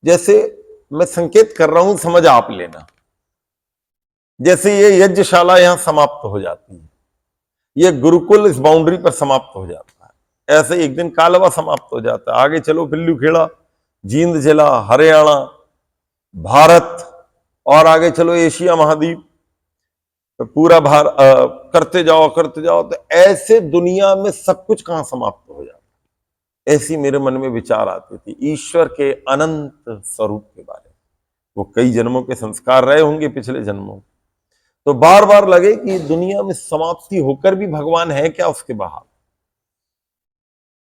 जैसे मैं संकेत कर रहा हूं, समझ आप लेना। जैसे ये यज्ञशाला यहां समाप्त हो जाती है, ये गुरुकुल इस बाउंड्री पर समाप्त हो जाता है, ऐसे एक दिन कालवा समाप्त हो जाता है। आगे चलो पिल्लू खेड़ा, जींद जिला, हरियाणा, भारत, और आगे चलो एशिया महाद्वीप, तो पूरा करते जाओ, तो ऐसे दुनिया में सब कुछ कहां समाप्त हो जाता है। ऐसी मेरे मन में विचार आते थे ईश्वर के अनंत स्वरूप के बारे में। वो कई जन्मों के संस्कार रहे होंगे पिछले जन्मों, तो बार बार लगे कि दुनिया में समाप्ति होकर भी भगवान है क्या उसके बाहर।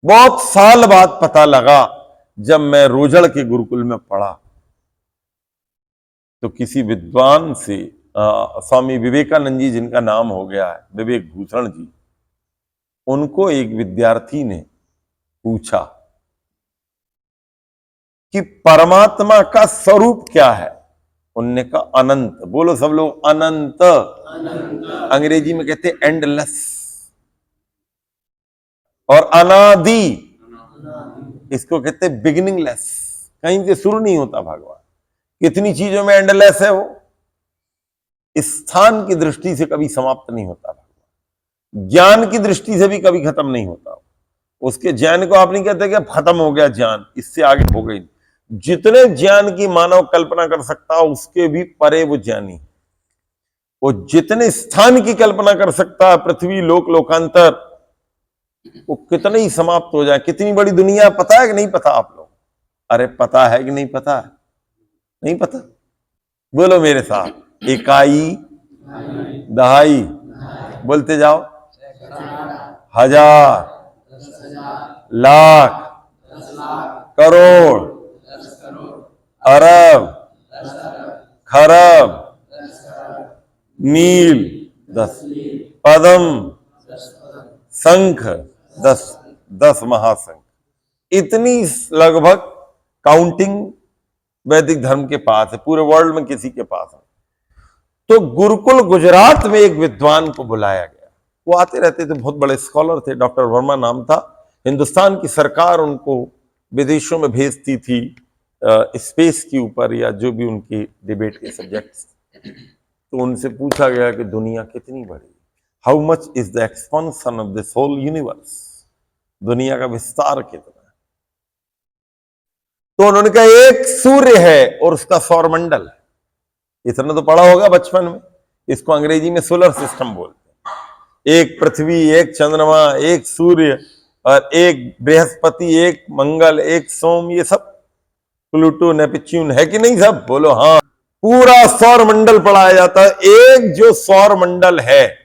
बहुत साल बाद पता लगा, जब मैं रोजड़ के गुरुकुल में पढ़ा, तो किसी विद्वान से स्वामी विवेकानंद जी, जिनका नाम हो गया है विवेक भूषण जी, उनको एक विद्यार्थी ने पूछा कि परमात्मा का स्वरूप क्या है। उनने कहा अनंत। बोलो सब लोग, अनंत। अंग्रेजी में कहते एंडलेस, और अनादि इसको कहते बिगिनिंगलेस। कहीं से शुरू नहीं होता भगवान। कितनी चीजों में एंडलेस है वो। स्थान की दृष्टि से कभी समाप्त नहीं होता भगवान, ज्ञान की दृष्टि से भी कभी खत्म नहीं होता। उसके ज्ञान को आप नहीं कहते कि खत्म हो गया ज्ञान, इससे आगे हो गई। जितने ज्ञान की मानव कल्पना कर सकता है उसके भी परे वो ज्ञानी। वो जितने स्थान की कल्पना कर सकता है, पृथ्वी, लोक, लोकांतर, वो कितने ही समाप्त हो जाए। कितनी बड़ी दुनिया, पता है कि नहीं पता आप लोग? अरे पता है कि नहीं पता? नहीं पता? बोलो मेरे साथ, इकाई, दहाई, बोलते जाओ, हजार, लाख, करोड़, अरब, खरब, मील 10, पदम, संख 10 महासंख। इतनी लगभग काउंटिंग वैदिक धर्म के पास है, पूरे वर्ल्ड में किसी के पास है। तो गुरुकुल गुजरात में एक विद्वान को बुलाया गया। वो आते रहते थे, बहुत बड़े स्कॉलर थे, डॉक्टर वर्मा नाम था। हिंदुस्तान की सरकार उनको विदेशों में भेजती थी स्पेस के ऊपर, या जो भी उनकी डिबेट के सब्जेक्ट्स। तो उनसे पूछा गया कि दुनिया कितनी बड़ी, how much is the expansion of this whole universe, दुनिया का विस्तार कितना है। तो उन्होंने कहा एक सूर्य है और उसका सौरमंडल है। इतना तो पढ़ा होगा बचपन में। इसको अंग्रेजी में सोलर सिस्टम बोलते हैं। एक पृथ्वी, एक चंद्रमा, एक सूर्य, और एक बृहस्पति, एक मंगल, एक सोम, ये सब प्लूटो, नेपच्यून है कि नहीं सब? बोलो हाँ। पूरा सौर मंडल पढ़ाया जाता है। एक जो सौर मंडल है,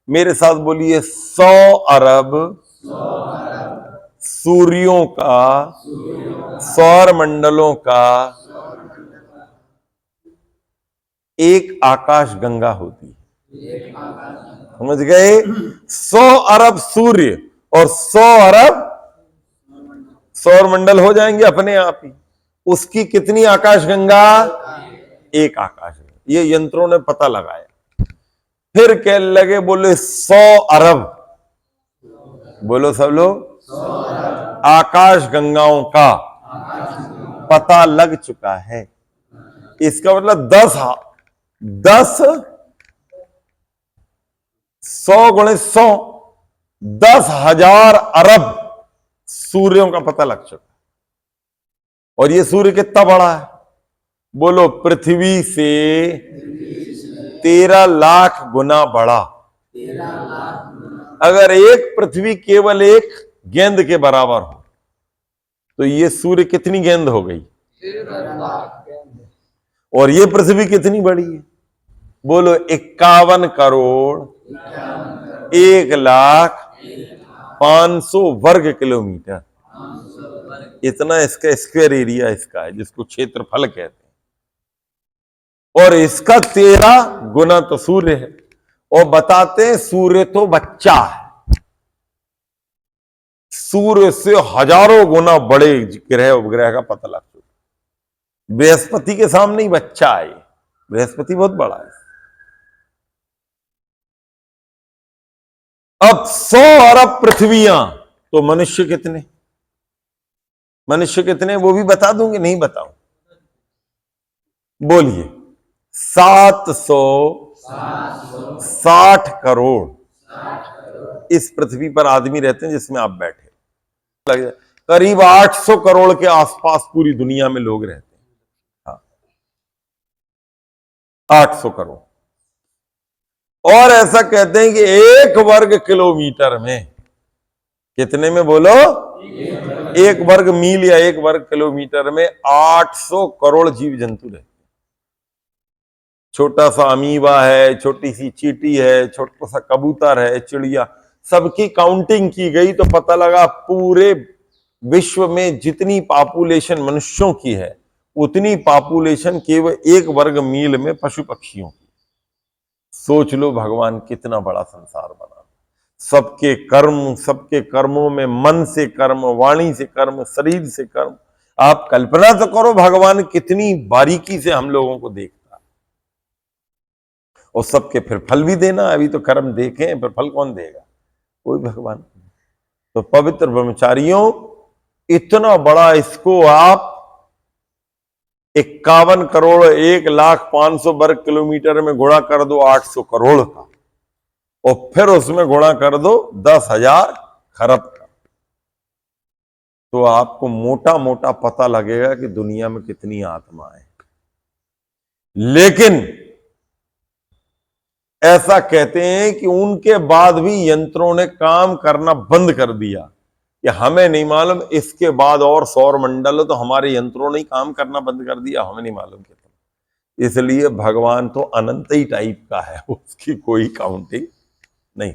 मेरे साथ बोलिए, 100 अरब सूर्यों का, सौर मंडलों का एक आकाश गंगा होती है। समझ गए? 100 अरब सूर्य और 100 अरब सौर मंडल हो जाएंगे अपने आप ही। उसकी कितनी आकाश गंगा? एक आकाश गंगा। ये यंत्रों ने पता लगाया। फिर कह लगे, बोले 100 अरब, बोलो सब लोग, आकाश गंगाओं का पता लग चुका है। इसका मतलब 10 100 गुणे 100, 10,000 अरब सूर्यों का पता लग चुका। और ये सूर्य कितना बड़ा है? बोलो, पृथ्वी से 13 लाख गुना बड़ा। अगर एक पृथ्वी केवल एक गेंद के बराबर हो, तो ये सूर्य कितनी गेंद हो गई? और ये पृथ्वी कितनी बड़ी है? बोलो, 51 करोड़ 1,05,00,000 वर्ग किलोमीटर। इतना इसका स्क्वायर एरिया इसका है, जिसको क्षेत्रफल कहते हैं। और इसका 13 गुना तो सूर्य है। और बताते हैं सूर्य तो बच्चा है, सूर्य से हजारों गुना बड़े ग्रह उपग्रह का पता लग चुका। बृहस्पति के सामने ही बच्चा है। बृहस्पति बहुत बड़ा है। अब 100 अरब पृथ्वियां, तो मनुष्य कितने? मनुष्य कितने वो भी बता दूंगी, नहीं बताऊं? बोलिए 760 करोड़ इस पृथ्वी पर आदमी रहते हैं जिसमें आप बैठे। करीब 800 करोड़ के आसपास पूरी दुनिया में लोग रहते हैं। हाँ, 800 करोड़। और ऐसा कहते हैं कि 1 वर्ग किलोमीटर में, कितने में बोलो, 1 वर्ग मील या 1 वर्ग किलोमीटर में 800 करोड़ जीव जंतु रहते हैं। छोटा सा अमीबा है, छोटी सी चींटी है, छोटा सा कबूतर है, चिड़िया, सबकी काउंटिंग की गई तो पता लगा पूरे विश्व में जितनी पॉपुलेशन मनुष्यों की है उतनी पॉपुलेशन केवल 1 वर्ग मील में पशु पक्षियों की। सोच लो भगवान कितना बड़ा संसार बना। सबके कर्म, सबके कर्मों में मन से कर्म, वाणी से कर्म, शरीर से कर्म। आप कल्पना तो करो भगवान कितनी बारीकी से हम लोगों को देखता है, और सबके फिर फल भी देना। अभी तो कर्म देखे, फिर फल कौन देगा? कोई भगवान। तो पवित्र ब्रह्मचारियों, इतना बड़ा इसको आप 51 करोड़ 1,05,000 वर्ग किलोमीटर में गुणा कर दो 800 करोड़ का, और फिर उसमें गुणा कर दो 10,000 खरब का, तो आपको मोटा मोटा पता लगेगा कि दुनिया में कितनी आत्माएं। लेकिन ऐसा कहते हैं कि उनके बाद भी यंत्रों ने काम करना बंद कर दिया, कि हमें नहीं मालूम इसके बाद और सौर मंडल, तो हमारे यंत्रों ने काम करना बंद कर दिया, हमें नहीं मालूम कितना। इसलिए भगवान तो अनंत ही टाइप का है, उसकी कोई काउंटिंग नहीं।